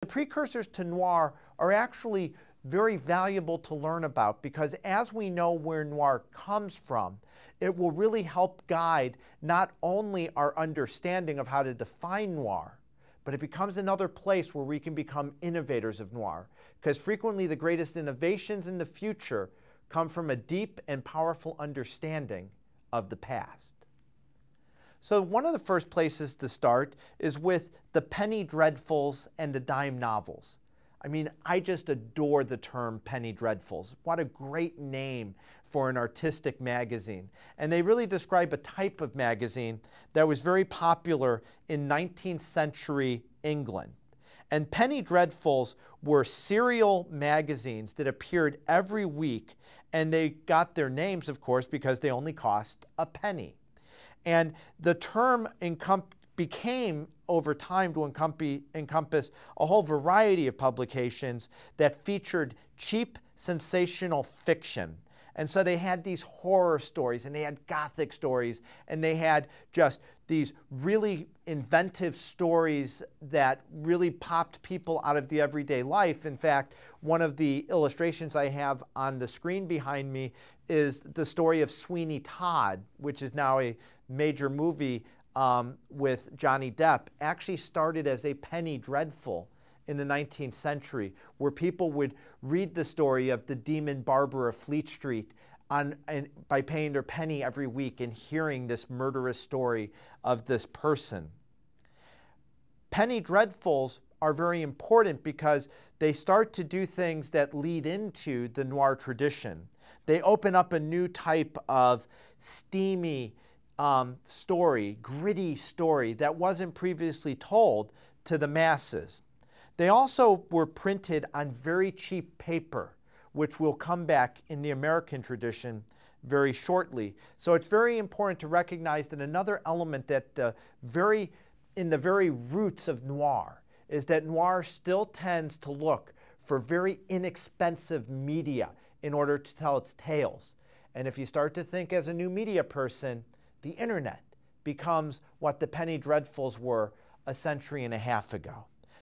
The precursors to noir are actually very valuable to learn about because as we know where noir comes from, it will really help guide not only our understanding of how to define noir, but it becomes another place where we can become innovators of noir. Because frequently the greatest innovations in the future come from a deep and powerful understanding of the past. So one of the first places to start is with the penny dreadfuls and the dime novels. I mean, I just adore the term penny dreadfuls. What a great name for an artistic magazine. And they really describe a type of magazine that was very popular in 19th century England. And penny dreadfuls were serial magazines that appeared every week, and they got their names, of course, because they only cost a penny. And the term became, over time, to encompass a whole variety of publications that featured cheap, sensational fiction. And so they had these horror stories, and they had gothic stories, and they had just these really inventive stories that really popped people out of the everyday life. In fact, one of the illustrations I have on the screen behind me is the story of Sweeney Todd, which is now a major movie with Johnny Depp. Actually started as a penny dreadful in the 19th century, where people would read the story of the demon barber of Fleet Street by paying their penny every week and hearing this murderous story of this person. Penny dreadfuls are very important because they start to do things that lead into the noir tradition. They open up a new type of steamy story, gritty story that wasn't previously told to the masses. They also were printed on very cheap paper, which will come back in the American tradition very shortly. So it's very important to recognize that another element that in the very roots of noir is that noir still tends to look for very inexpensive media in order to tell its tales. And if you start to think as a new media person, the internet becomes what the penny dreadfuls were a century and a half ago.